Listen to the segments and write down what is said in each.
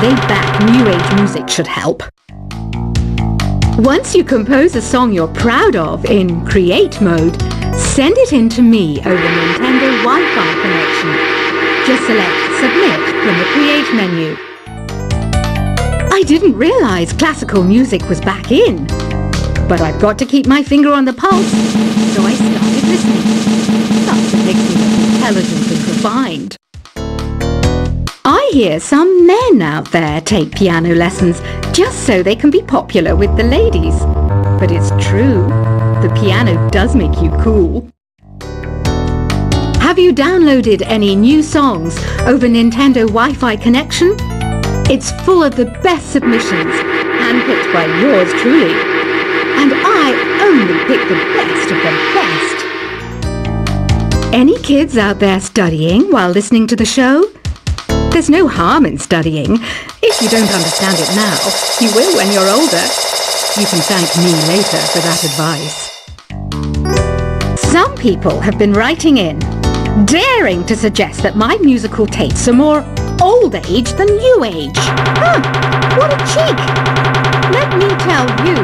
laid-back new age music should help. Once you compose a song you're proud of in create mode, send it in to me over Nintendo Wi-Fi connection. Just select Submit from the Create menu. I didn't realize classical music was back in, but I've got to keep my finger on the pulse, so I started listening. That's what makes me look intelligent and refined. I hear some men out there take piano lessons just so they can be popular with the ladies. But it's true, the piano does make you cool. Have you downloaded any new songs over Nintendo Wi-Fi connection? It's full of the best submissions, handpicked by yours truly. And I only pick the best of the best. Any kids out there studying while listening to the show? There's no harm in studying. If you don't understand it now, you will when you're older. You can thank me later for that advice. Some people have been writing in, daring to suggest that my musical tastes are more old age than new age. Huh, what a cheek! Let me tell you,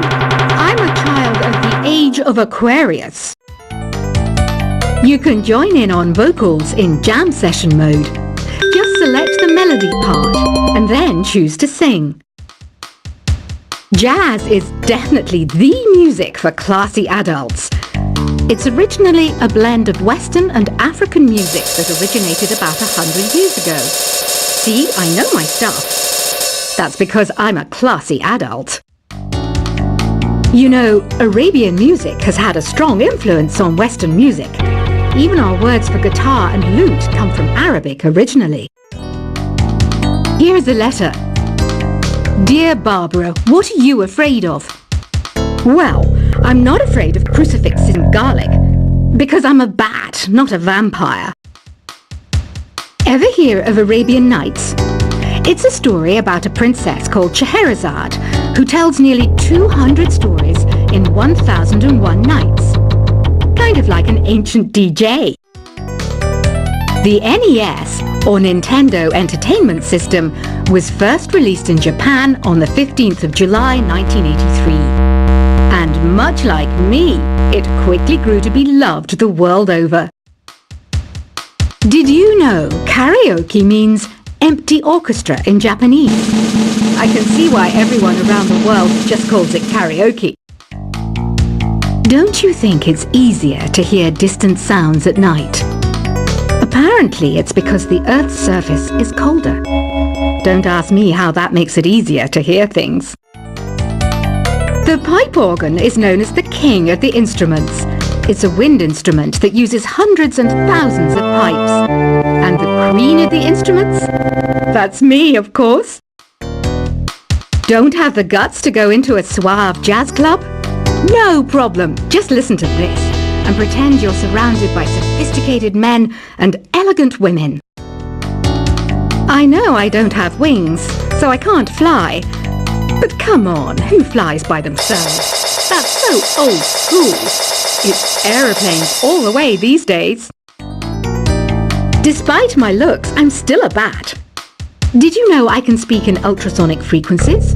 I'm a child of the age of Aquarius. You can join in on vocals in jam session mode. Just select the melody part and then choose to sing. Jazz is definitely the music for classy adults. It's originally a blend of Western and African music that originated about 100 years ago. See, I know my stuff. That's because I'm a classy adult. You know, Arabian music has had a strong influence on Western music. Even our words for guitar and lute come from Arabic originally. Here is a letter. Dear Barbara, what are you afraid of? Well, I'm not afraid of crucifixes and garlic, because I'm a bat, not a vampire. Ever hear of Arabian Nights? It's a story about a princess called Scheherazade, who tells nearly 200 stories in 1001 nights. Kind of like an ancient DJ. The NES, or Nintendo Entertainment System, was first released in Japan on the 15th of July 1983. And much like me, it quickly grew to be loved the world over. Did you know karaoke means empty orchestra in Japanese? I can see why everyone around the world just calls it karaoke. Don't you think it's easier to hear distant sounds at night? Apparently it's because the Earth's surface is colder. Don't ask me how that makes it easier to hear things. The pipe organ is known as the king of the instruments. It's a wind instrument that uses hundreds and thousands of pipes. And the queen of the instruments? That's me, of course. Don't have the guts to go into a suave jazz club? No problem. Just listen to this and pretend you're surrounded by sophisticated men and elegant women. I know I don't have wings, so I can't fly. But come on, who flies by themselves? That's so old school. It's aeroplanes all the way these days. Despite my looks, I'm still a bat. Did you know I can speak in ultrasonic frequencies?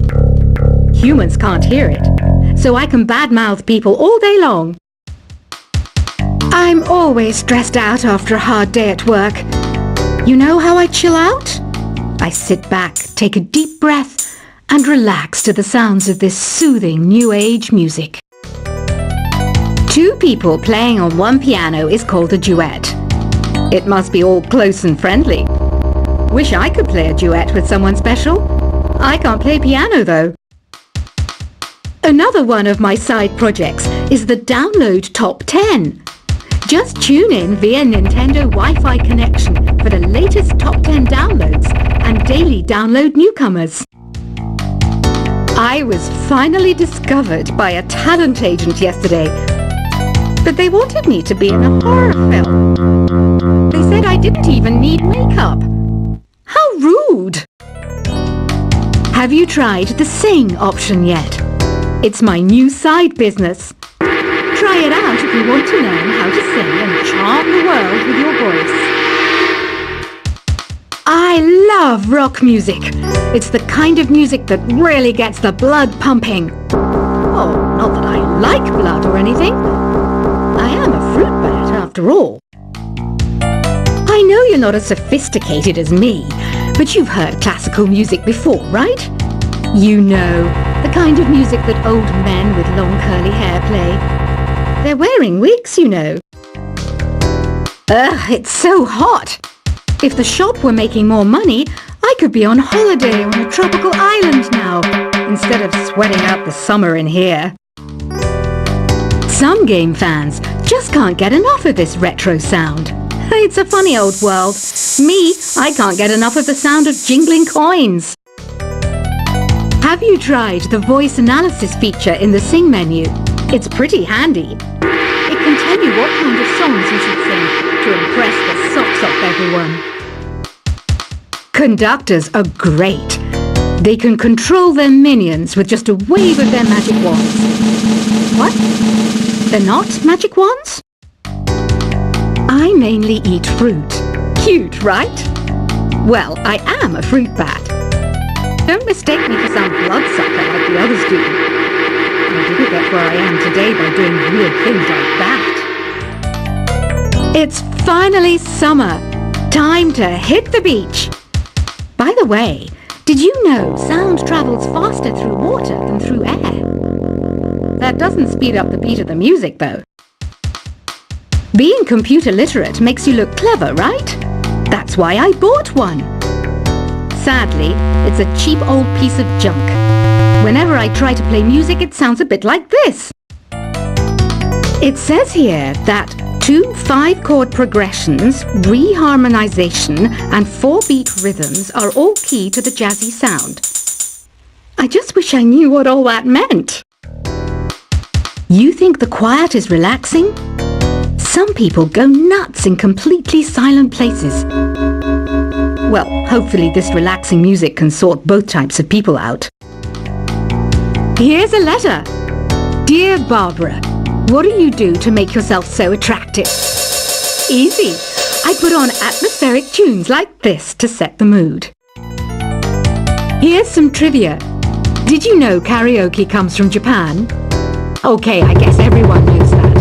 Humans can't hear it, so I can badmouth people all day long. I'm always stressed out after a hard day at work. You know how I chill out? I sit back, take a deep breath, and relax to the sounds of this soothing new age music. Two people playing on one piano is called a duet. It must be all close and friendly. Wish I could play a duet with someone special. I can't play piano though. Another one of my side projects is the Download Top 10. Just tune in via Nintendo Wi-Fi connection for the latest top 10 downloads and daily download newcomers. I was finally discovered by a talent agent yesterday, but they wanted me to be in a horror film. They said I didn't even need makeup. How rude! Have you tried the Sing option yet? It's my new side business. Try it out if you want to learn how to sing and charm the world with your voice. I love rock music. It's the kind of music that really gets the blood pumping. Oh, not that I like blood or anything. I am a fruit bat after all. I know you're not as sophisticated as me, but you've heard classical music before, right? You know, the kind of music that old men with long curly hair play. They're wearing wigs, you know. Ugh, it's so hot. If the shop were making more money, I could be on holiday on a tropical island now, instead of sweating out the summer in here. Some game fans just can't get enough of this retro sound. It's a funny old world. Me, I can't get enough of the sound of jingling coins. Have you tried the voice analysis feature in the Sing menu? It's pretty handy. It can tell you what kind of songs you should sing to impress the socks off everyone. Conductors are great. They can control their minions with just a wave of their magic wands. What? They're not magic wands? I mainly eat fruit. Cute, right? Well, I am a fruit bat. Don't mistake me for some bloodsucker like the others do. I didn't get where I am today by doing weird things like that. It's finally summer. Time to hit the beach. By the way, did you know sound travels faster through water than through air? That doesn't speed up the beat of the music, though. Being computer literate makes you look clever, right? That's why I bought one. Sadly, it's a cheap old piece of junk. Whenever I try to play music, it sounds a bit like this. It says here that 2 5-chord progressions, reharmonization, and 4-beat rhythms are all key to the jazzy sound. I just wish I knew what all that meant. You think the quiet is relaxing? Some people go nuts in completely silent places. Well, hopefully this relaxing music can sort both types of people out. Here's a letter. Dear Barbara, what do you do to make yourself so attractive? Easy. I put on atmospheric tunes like this to set the mood. Here's some trivia. Did you know karaoke comes from Japan? Okay, I guess everyone knows that.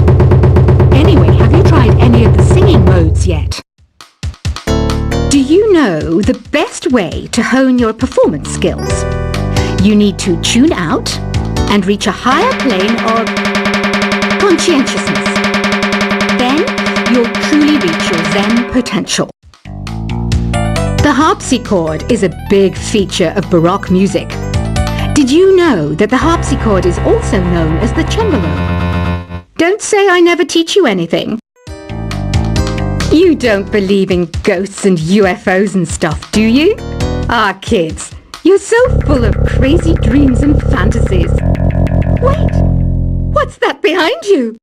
Anyway, have you tried any of the singing modes yet? Do you know the best way to hone your performance skills? You need to tune out and reach a higher plane of conscientiousness. Then you'll truly reach your Zen potential. The harpsichord is a big feature of Baroque music. Did you know that the harpsichord is also known as the cembalo? Don't say I never teach you anything. You don't believe in ghosts and UFOs and stuff, do you? Ah, kids, you're so full of crazy dreams and fantasies. Wait, what's that behind you?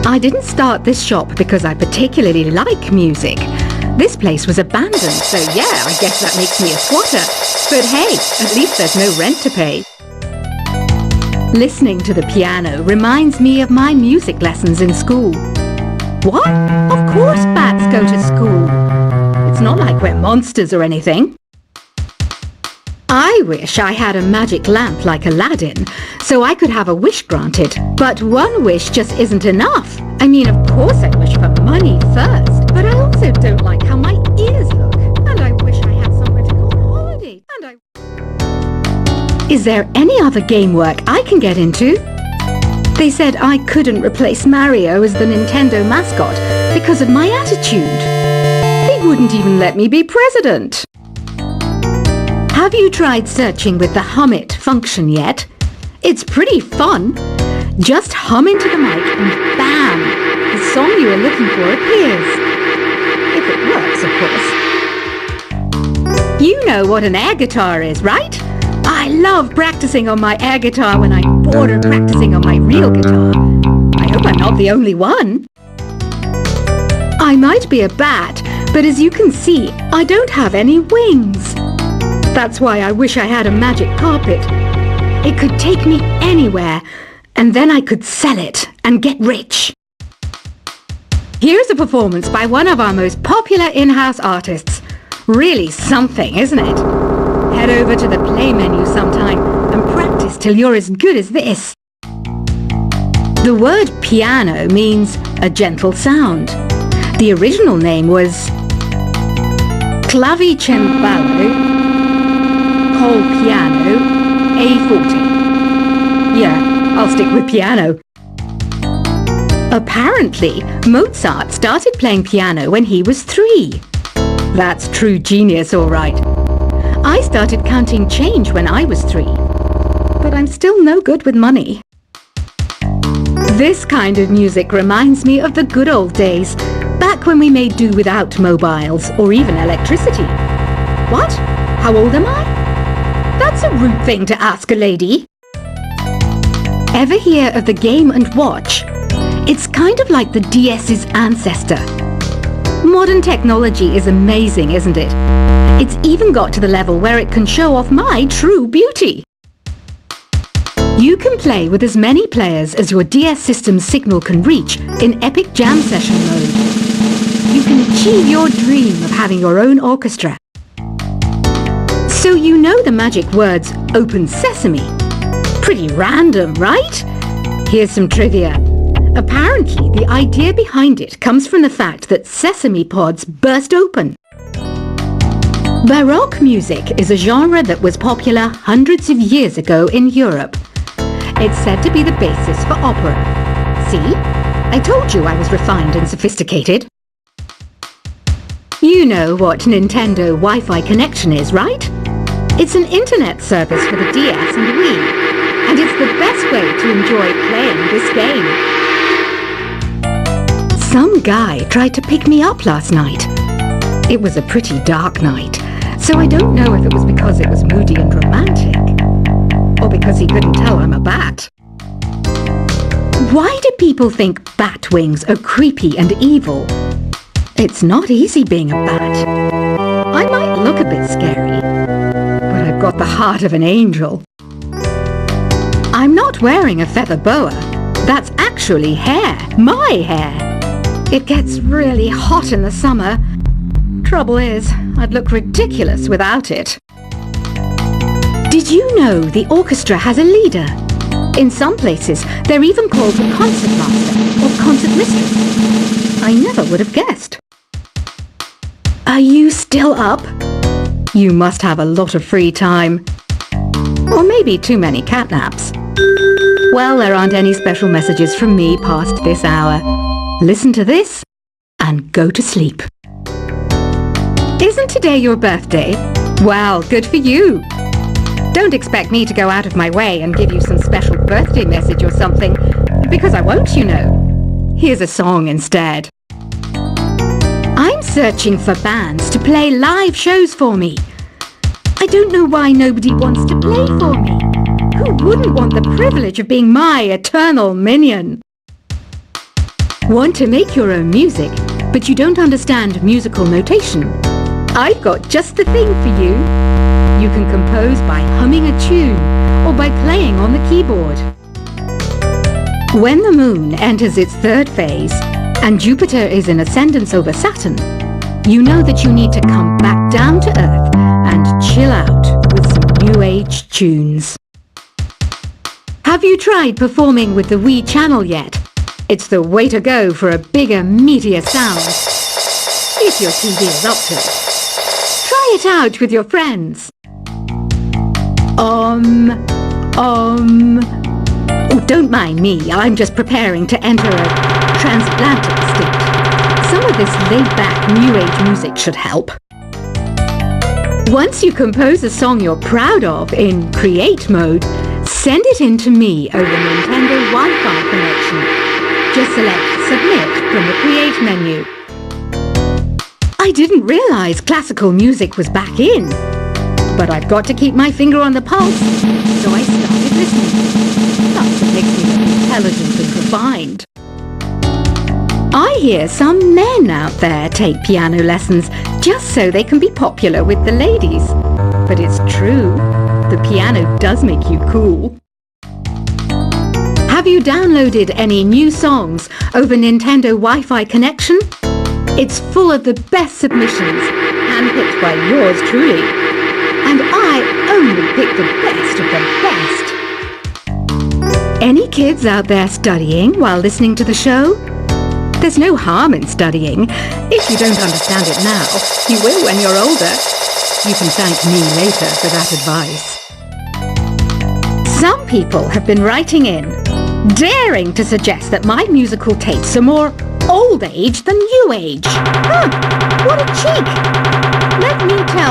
I didn't start this shop because I particularly like music. This place was abandoned, so yeah, I guess that makes me a squatter. But hey, at least there's no rent to pay. Listening to the piano reminds me of my music lessons in school. What? Of course bats go to school. It's not like we're monsters or anything. I wish I had a magic lamp like Aladdin, so I could have a wish granted. But one wish just isn't enough. I mean, of course I wish for money first, but I also don't like how my ears look. And I wish I had somewhere to go on holiday. Is there any other game work I can get into? They said I couldn't replace Mario as the Nintendo mascot because of my attitude. They wouldn't even let me be president. Have you tried searching with the Hum It function yet? It's pretty fun. Just hum into the mic and bam! The song you are looking for appears. If it works, of course. You know what an air guitar is, right? I love practicing on my air guitar when I'm bored of practicing on my real guitar. I hope I'm not the only one. I might be a bat, but as you can see, I don't have any wings. That's why I wish I had a magic carpet. It could take me anywhere, and then I could sell it and get rich. Here's a performance by one of our most popular in-house artists. Really something, isn't it? Head over to the play menu sometime and practice till you're as good as this. The word piano means a gentle sound. The original name was clavicembalo col piano A40. Yeah, I'll stick with piano. Apparently, Mozart started playing piano when he was 3. That's true genius, all right. I started counting change when I was 3, but I'm still no good with money. This kind of music reminds me of the good old days, back when we made do without mobiles or even electricity. What? How old am I? That's a rude thing to ask a lady. Ever hear of the Game & Watch? It's kind of like the DS's ancestor. Modern technology is amazing, isn't it? It's even got to the level where it can show off my true beauty. You can play with as many players as your DS system's signal can reach in epic jam session mode. You can achieve your dream of having your own orchestra. So you know the magic words "Open Sesame." Pretty random, right? Here's some trivia. Apparently, the idea behind it comes from the fact that sesame pods burst open. Baroque music is a genre that was popular hundreds of years ago in Europe. It's said to be the basis for opera. See? I told you I was refined and sophisticated. You know what Nintendo Wi-Fi connection is, right? It's an internet service for the DS and Wii, and it's the best way to enjoy playing this game. Some guy tried to pick me up last night. It was a pretty dark night, so I don't know if it was because it was moody and romantic, or because he couldn't tell I'm a bat. Why do people think bat wings are creepy and evil? It's not easy being a bat. I might look a bit scary, but I've got the heart of an angel. I'm not wearing a feather boa. That's actually hair, my hair. It gets really hot in the summer. Trouble is, I'd look ridiculous without it. Did you know the orchestra has a leader? In some places, they're even called the concertmaster or concert mistress. I never would have guessed. Are you still up? You must have a lot of free time. Or maybe too many catnaps. Well, there aren't any special messages from me past this hour. Listen to this and go to sleep. Isn't today your birthday? Well, good for you. Don't expect me to go out of my way and give you some special birthday message or something, because I won't, you know. Here's a song instead. I'm searching for bands to play live shows for me. I don't know why nobody wants to play for me. Who wouldn't want the privilege of being my eternal minion? Want to make your own music, but you don't understand musical notation? I've got just the thing for you. You can compose by humming a tune or by playing on the keyboard. When the moon enters its third phase and Jupiter is in ascendance over Saturn, you know that you need to come back down to Earth and chill out with some new age tunes. Have you tried performing with the Wii channel yet? It's the way to go for a bigger, meatier sound. If your TV is up to it. Try it out with your friends. Oh, don't mind me. I'm just preparing to enter a transatlantic state. Some of this laid-back, new-age music should help. Once you compose a song you're proud of in Create mode, send it in to me over Nintendo Wi-Fi connection. Just select Submit from the Create menu. I didn't realize classical music was back in. But I've got to keep my finger on the pulse, so I started listening. That's what makes me look intelligent and refined. I hear some men out there take piano lessons just so they can be popular with the ladies. But it's true, the piano does make you cool. Have you downloaded any new songs over Nintendo Wi-Fi connection? It's full of the best submissions, handpicked by yours truly. And I only pick the best of the best. Any kids out there studying while listening to the show? There's no harm in studying. If you don't understand it now, you will when you're older. You can thank me later for that advice. Some people have been writing in, daring to suggest that my musical tastes are more old age than new age. Huh, what a cheek! Let me tell